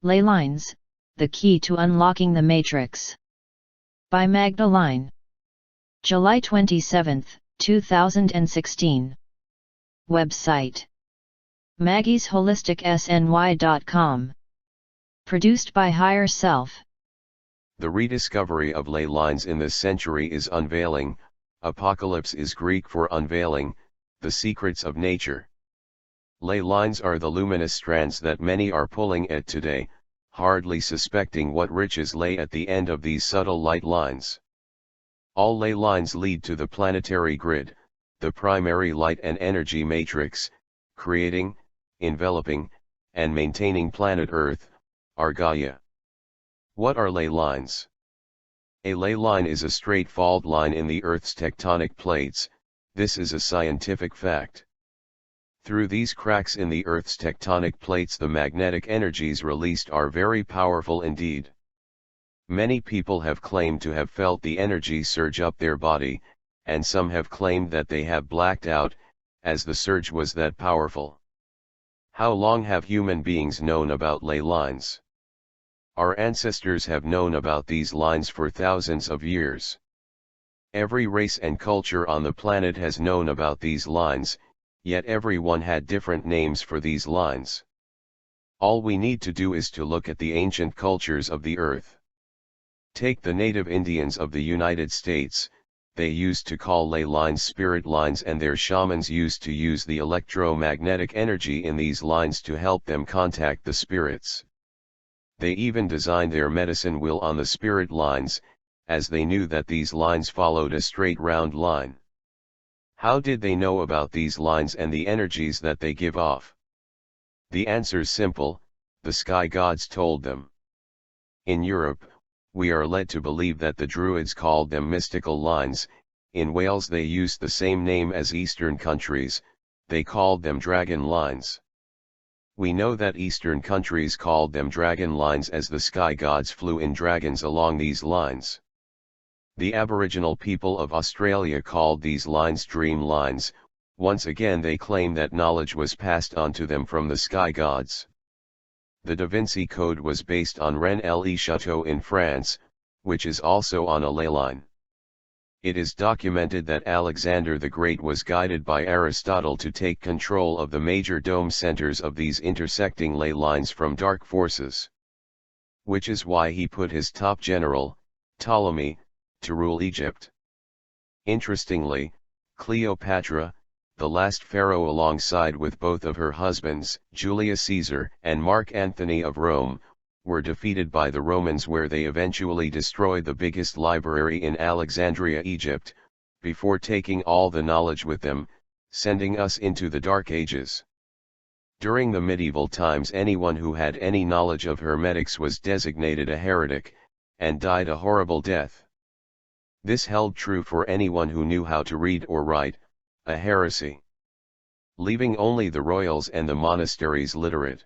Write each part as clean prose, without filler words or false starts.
Ley Lines, The Key to Unlocking the Matrix. By Magdaline. July 27, 2016. Website: maggiesholistic.sny.com. Produced by Higher Self. The rediscovery of ley lines in this century is unveiling. Apocalypse is Greek for unveiling, the secrets of nature. Ley lines are the luminous strands that many are pulling at today, hardly suspecting what riches lay at the end of these subtle light lines. All ley lines lead to the planetary grid, the primary light and energy matrix, creating, enveloping, and maintaining planet Earth, our Gaia. What are ley lines? A ley line is a straight fault line in the Earth's tectonic plates. This is a scientific fact. Through these cracks in the Earth's tectonic plates, the magnetic energies released are very powerful indeed. Many people have claimed to have felt the energy surge up their body, and some have claimed that they have blacked out, as the surge was that powerful. How long have human beings known about ley lines? Our ancestors have known about these lines for thousands of years. Every race and culture on the planet has known about these lines, yet everyone had different names for these lines. All we need to do is to look at the ancient cultures of the Earth. Take the native Indians of the United States. They used to call ley lines spirit lines, and their shamans used to use the electromagnetic energy in these lines to help them contact the spirits. They even designed their medicine wheel on the spirit lines, as they knew that these lines followed a straight round line. How did they know about these lines and the energies that they give off? The answer's simple: the sky gods told them. In Europe, we are led to believe that the Druids called them mystical lines. In Wales they used the same name as Eastern countries, they called them dragon lines. We know that Eastern countries called them dragon lines as the sky gods flew in dragons along these lines. The Aboriginal people of Australia called these lines dream lines. Once again they claim that knowledge was passed on to them from the sky gods. The Da Vinci Code was based on Rennes-le-Château in France, which is also on a ley line. It is documented that Alexander the Great was guided by Aristotle to take control of the major dome centers of these intersecting ley lines from dark forces. Which is why he put his top general, Ptolemy, to rule Egypt. Interestingly, Cleopatra, the last pharaoh, alongside with both of her husbands, Julius Caesar and Mark Antony of Rome, were defeated by the Romans, where they eventually destroyed the biggest library in Alexandria, Egypt, before taking all the knowledge with them, sending us into the Dark Ages. During the medieval times, anyone who had any knowledge of hermetics was designated a heretic, and died a horrible death. This held true for anyone who knew how to read or write, a heresy. Leaving only the royals and the monasteries literate.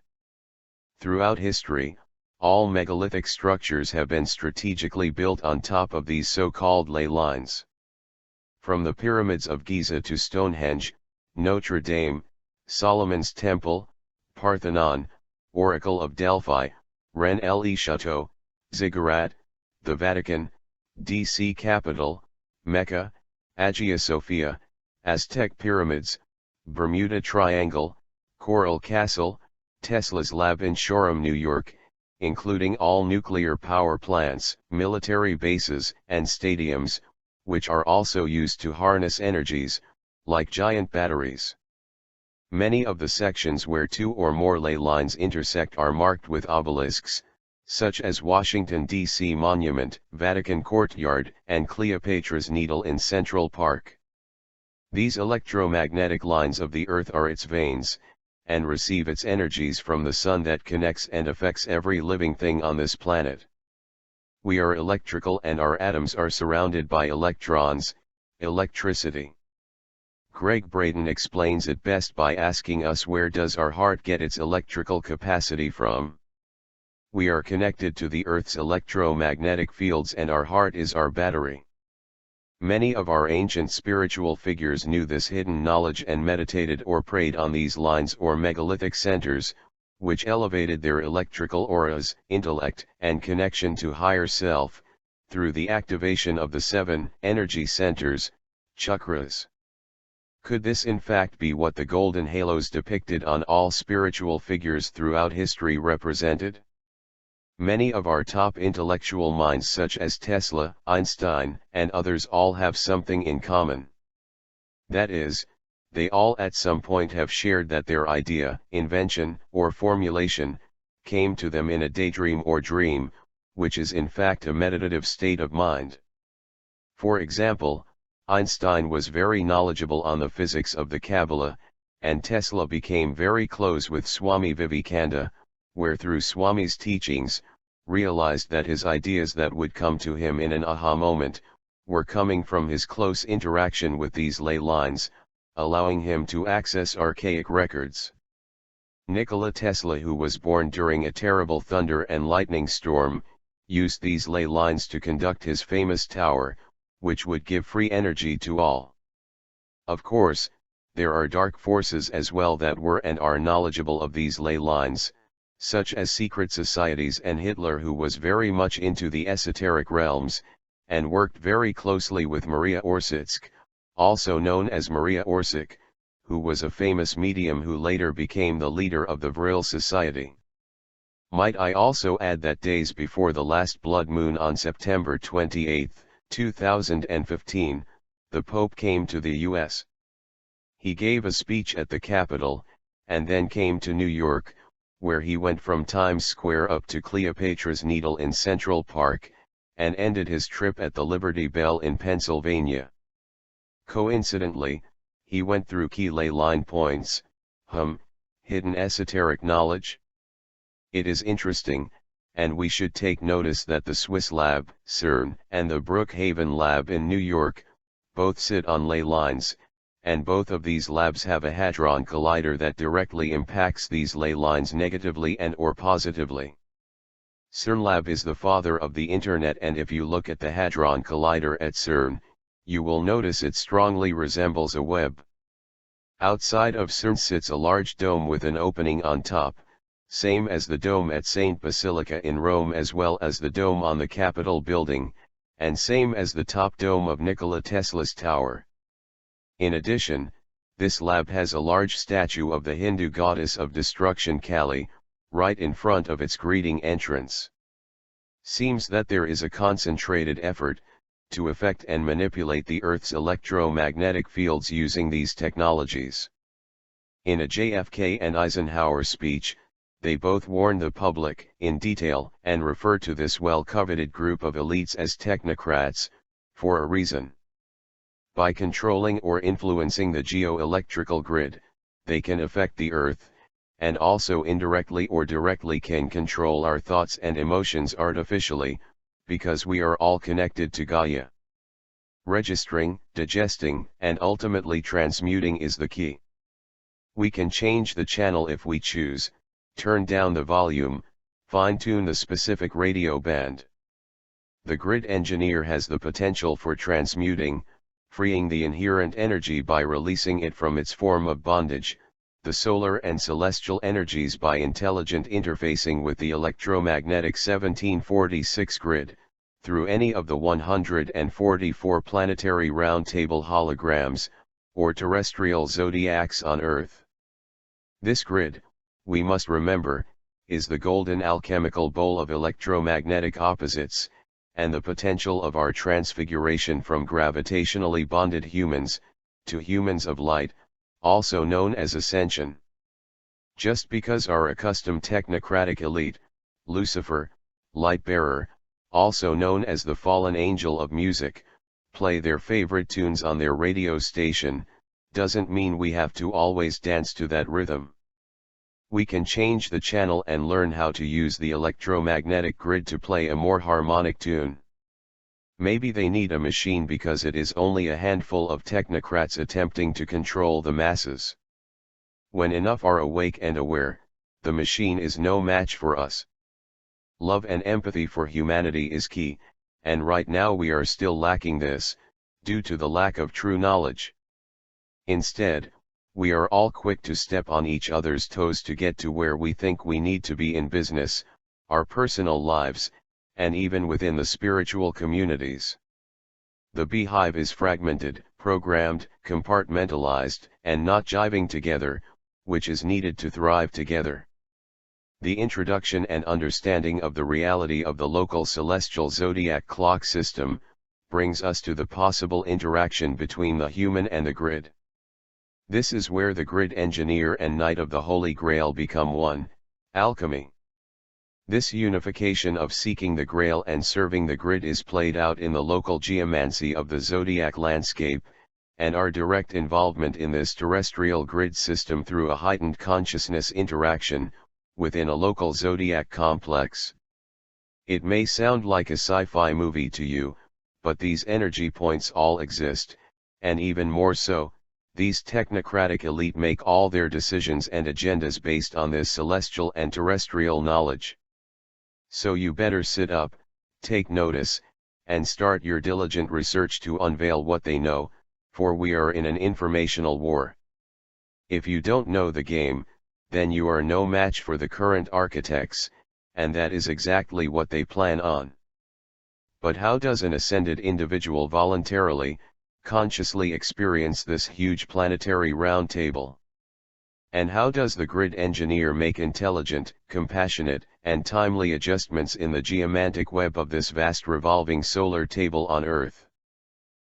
Throughout history, all megalithic structures have been strategically built on top of these so-called ley lines. From the pyramids of Giza to Stonehenge, Notre Dame, Solomon's Temple, Parthenon, Oracle of Delphi, Rennes-le-Château, Ziggurat, the Vatican, D.C. Capitol, Mecca, Hagia Sophia, Aztec Pyramids, Bermuda Triangle, Coral Castle, Tesla's lab in Shoreham, New York, including all nuclear power plants, military bases, and stadiums, which are also used to harness energies, like giant batteries. Many of the sections where two or more ley lines intersect are marked with obelisks, such as Washington, D.C. Monument, Vatican Courtyard, and Cleopatra's Needle in Central Park. These electromagnetic lines of the Earth are its veins, and receive its energies from the sun that connects and affects every living thing on this planet. We are electrical, and our atoms are surrounded by electrons, electricity. Greg Braden explains it best by asking us, where does our heart get its electrical capacity from? We are connected to the Earth's electromagnetic fields, and our heart is our battery. Many of our ancient spiritual figures knew this hidden knowledge and meditated or prayed on these lines or megalithic centers, which elevated their electrical auras, intellect, and connection to higher self, through the activation of the 7 energy centers, chakras. Could this in fact be what the golden halos depicted on all spiritual figures throughout history represented? Many of our top intellectual minds such as Tesla, Einstein, and others all have something in common. That is, they all at some point have shared that their idea, invention, or formulation, came to them in a daydream or dream, which is in fact a meditative state of mind. For example, Einstein was very knowledgeable on the physics of the Kabbalah, and Tesla became very close with Swami Vivekananda, where through Swami's teachings, realized that his ideas that would come to him in an aha moment, were coming from his close interaction with these ley lines, allowing him to access archaic records. Nikola Tesla, who was born during a terrible thunder and lightning storm, used these ley lines to conduct his famous tower, which would give free energy to all. Of course, there are dark forces as well that were and are knowledgeable of these ley lines, such as secret societies and Hitler, who was very much into the esoteric realms, and worked very closely with Maria Orsitsk, also known as Maria Orsic, who was a famous medium who later became the leader of the Vril Society. Might I also add that days before the last blood moon on September 28, 2015, the Pope came to the U.S. He gave a speech at the Capitol, and then came to New York, where he went from Times Square up to Cleopatra's Needle in Central Park, and ended his trip at the Liberty Bell in Pennsylvania. Coincidentally, he went through key ley line points, hidden esoteric knowledge. It is interesting, and we should take notice that the Swiss lab, CERN, and the Brookhaven lab in New York, both sit on ley lines, and both of these labs have a hadron collider that directly impacts these ley lines negatively and or positively. CERN lab is the father of the internet, and if you look at the hadron collider at CERN, you will notice it strongly resembles a web. Outside of CERN sits a large dome with an opening on top, same as the dome at Saint Basilica in Rome, as well as the dome on the Capitol building, and same as the top dome of Nikola Tesla's tower. In addition, this lab has a large statue of the Hindu goddess of destruction Kali, right in front of its greeting entrance. Seems that there is a concentrated effort to affect and manipulate the Earth's electromagnetic fields using these technologies. In a JFK and Eisenhower speech, they both warn the public in detail and refer to this well-coveted group of elites as technocrats, for a reason. By controlling or influencing the geoelectrical grid, they can affect the Earth, and also indirectly or directly can control our thoughts and emotions artificially, because we are all connected to Gaia. Registering, digesting, and ultimately transmuting is the key. We can change the channel if we choose, turn down the volume, fine-tune the specific radio band. The grid engineer has the potential for transmuting, freeing the inherent energy by releasing it from its form of bondage, the solar and celestial energies by intelligent interfacing with the electromagnetic 1746 grid, through any of the 144 planetary round-table holograms, or terrestrial zodiacs on Earth. This grid, we must remember, is the golden alchemical bowl of electromagnetic opposites, and the potential of our transfiguration from gravitationally bonded humans, to humans of light, also known as ascension. Just because our accustomed technocratic elite, Lucifer, light-bearer, also known as the fallen angel of music, play their favorite tunes on their radio station, doesn't mean we have to always dance to that rhythm. We can change the channel and learn how to use the electromagnetic grid to play a more harmonic tune. Maybe they need a machine because it is only a handful of technocrats attempting to control the masses. When enough are awake and aware, the machine is no match for us. Love and empathy for humanity is key, and right now we are still lacking this, due to the lack of true knowledge. Instead, we are all quick to step on each other's toes to get to where we think we need to be in business, our personal lives, and even within the spiritual communities. The beehive is fragmented, programmed, compartmentalized, and not jiving together, which is needed to thrive together. The introduction and understanding of the reality of the local celestial zodiac clock system brings us to the possible interaction between the human and the grid. This is where the grid engineer and knight of the Holy Grail become one, alchemy. This unification of seeking the Grail and serving the grid is played out in the local geomancy of the zodiac landscape, and our direct involvement in this terrestrial grid system through a heightened consciousness interaction within a local zodiac complex. It may sound like a sci-fi movie to you, but these energy points all exist, and even more so, these technocratic elite make all their decisions and agendas based on this celestial and terrestrial knowledge. So you better sit up, take notice, and start your diligent research to unveil what they know, for we are in an informational war. If you don't know the game, then you are no match for the current architects, and that is exactly what they plan on. But how does an ascended individual voluntarily, consciously experience this huge planetary round table? And how does the grid engineer make intelligent, compassionate, and timely adjustments in the geomantic web of this vast revolving solar table on Earth?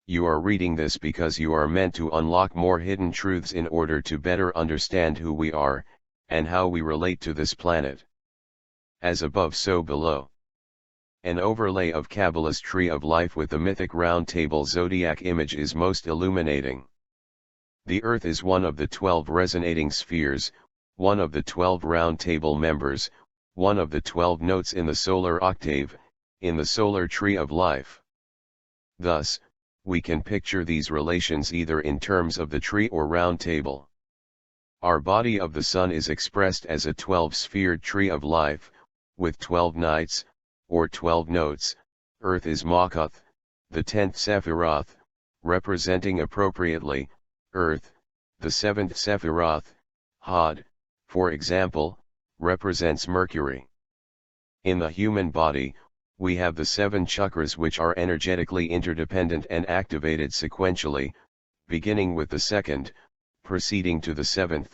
You are reading this because you are meant to unlock more hidden truths in order to better understand who we are, and how we relate to this planet. As above so below. An overlay of Kabbalah's tree of life with the mythic round table zodiac image is most illuminating. The Earth is one of the 12 resonating spheres, one of the 12 round table members, one of the 12 notes in the solar octave, in the solar tree of life. Thus, we can picture these relations either in terms of the tree or round table. Our body of the sun is expressed as a 12-sphered tree of life, with 12 nights, or 12 notes. Earth is Makuth, the 10th Sephiroth, representing appropriately, Earth, the 7th Sephiroth, Hod, for example, represents Mercury. In the human body, we have the 7 chakras which are energetically interdependent and activated sequentially, beginning with the 2nd, proceeding to the 7th,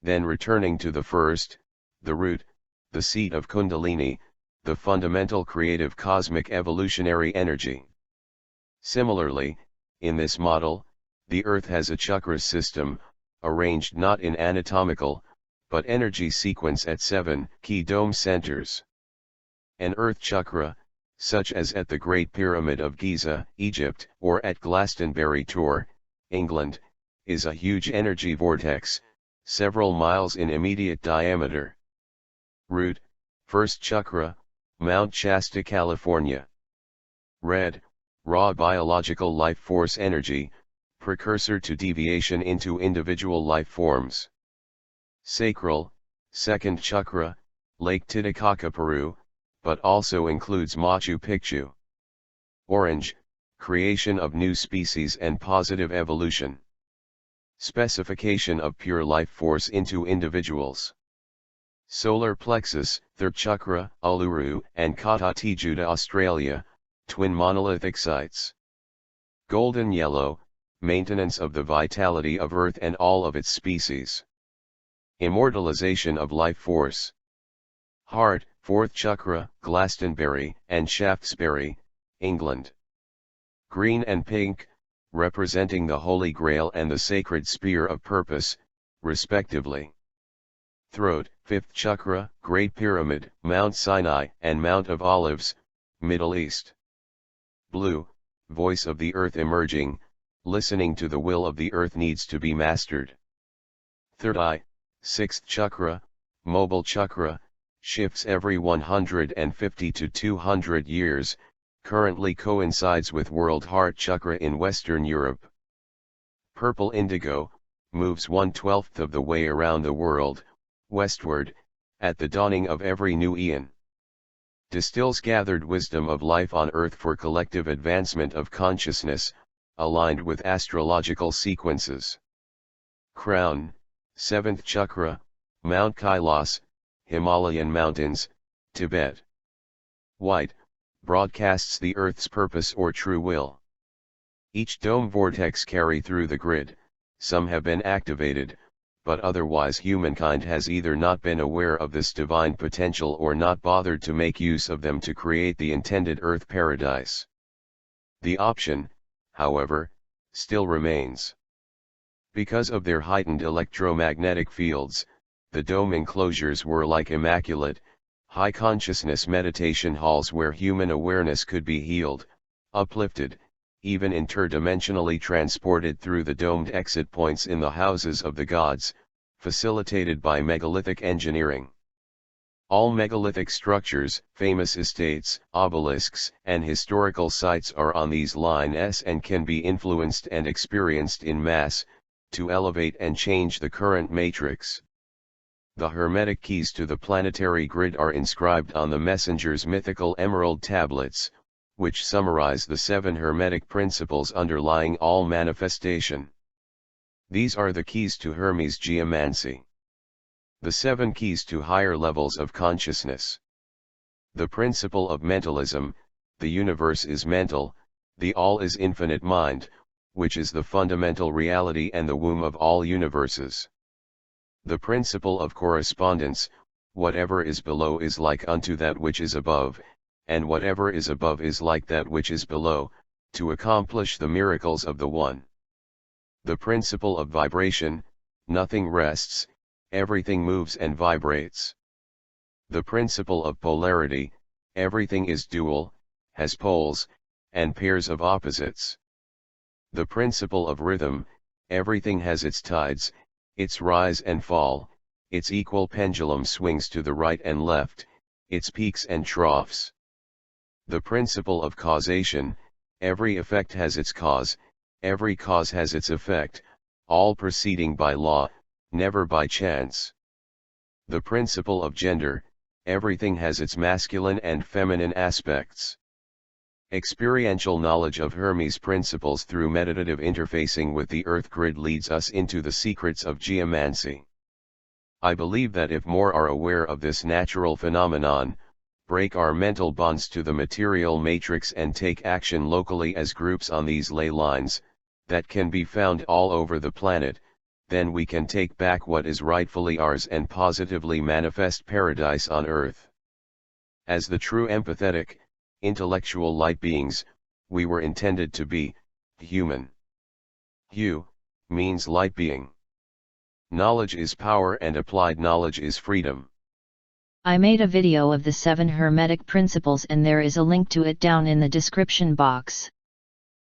then returning to the 1st, the root, the seat of Kundalini, the fundamental creative cosmic evolutionary energy. Similarly, in this model, the Earth has a chakra system, arranged not in anatomical, but energy sequence at 7 key dome centers. An Earth chakra, such as at the Great Pyramid of Giza, Egypt, or at Glastonbury Tor, England, is a huge energy vortex, several miles in immediate diameter. Root, first chakra, Mount Shasta, California. Red, raw biological life force energy, precursor to deviation into individual life forms. Sacral, second chakra, Lake Titicaca, Peru, but also includes Machu Picchu. Orange, creation of new species and positive evolution. Specification of pure life force into individuals. Solar plexus, third chakra, Uluru and Kata Tjuta, Australia, twin monolithic sites. Golden yellow, maintenance of the vitality of Earth and all of its species. Immortalization of life force. Heart, fourth chakra, Glastonbury and Shaftesbury, England. Green and pink, representing the Holy Grail and the sacred spear of purpose, respectively. Throat, fifth chakra, Great Pyramid, Mount Sinai and Mount of Olives, Middle East. Blue, voice of the earth emerging, listening to the will of the earth needs to be mastered. Third eye, sixth chakra, mobile chakra, shifts every 150 to 200 years, currently coincides with World Heart Chakra in Western Europe. Purple indigo, moves 1/12 of the way around the world, westward, at the dawning of every new eon. Distills gathered wisdom of life on earth for collective advancement of consciousness, aligned with astrological sequences. Crown, 7th Chakra, Mount Kailas, Himalayan Mountains, Tibet. White, broadcasts the Earth's purpose or true will. Each dome vortex carry through the grid, some have been activated, but otherwise humankind has either not been aware of this divine potential or not bothered to make use of them to create the intended Earth paradise. The option, however, still remains. Because of their heightened electromagnetic fields, the dome enclosures were like immaculate, high-consciousness meditation halls where human awareness could be healed, uplifted, even interdimensionally transported through the domed exit points in the houses of the gods, facilitated by megalithic engineering. All megalithic structures, famous estates, obelisks, and historical sites are on these lines and can be influenced and experienced in mass, to elevate and change the current matrix. The hermetic keys to the planetary grid are inscribed on the messenger's mythical emerald tablets, which summarize the 7 hermetic principles underlying all manifestation. These are the keys to Hermes geomancy. The 7 keys to higher levels of consciousness. The principle of mentalism: the universe is mental, the all is infinite mind, which is the fundamental reality and the womb of all universes. The principle of correspondence: whatever is below is like unto that which is above, and whatever is above is like that which is below, to accomplish the miracles of the One. The principle of vibration: nothing rests, everything moves and vibrates. The principle of polarity: everything is dual, has poles, and pairs of opposites. The principle of rhythm: everything has its tides, its rise and fall, its equal pendulum swings to the right and left, its peaks and troughs. The principle of causation: every effect has its cause, every cause has its effect, all proceeding by law, never by chance. The principle of gender: everything has its masculine and feminine aspects. Experiential knowledge of Hermes principles through meditative interfacing with the Earth grid leads us into the secrets of geomancy. I believe that if more are aware of this natural phenomenon, break our mental bonds to the material matrix and take action locally as groups on these ley lines, that can be found all over the planet, then we can take back what is rightfully ours and positively manifest paradise on Earth. As the true empathetic, intellectual light beings, we were intended to be human. Hu means light being. Knowledge is power and applied knowledge is freedom. I made a video of the 7 Hermetic principles and there is a link to it down in the description box.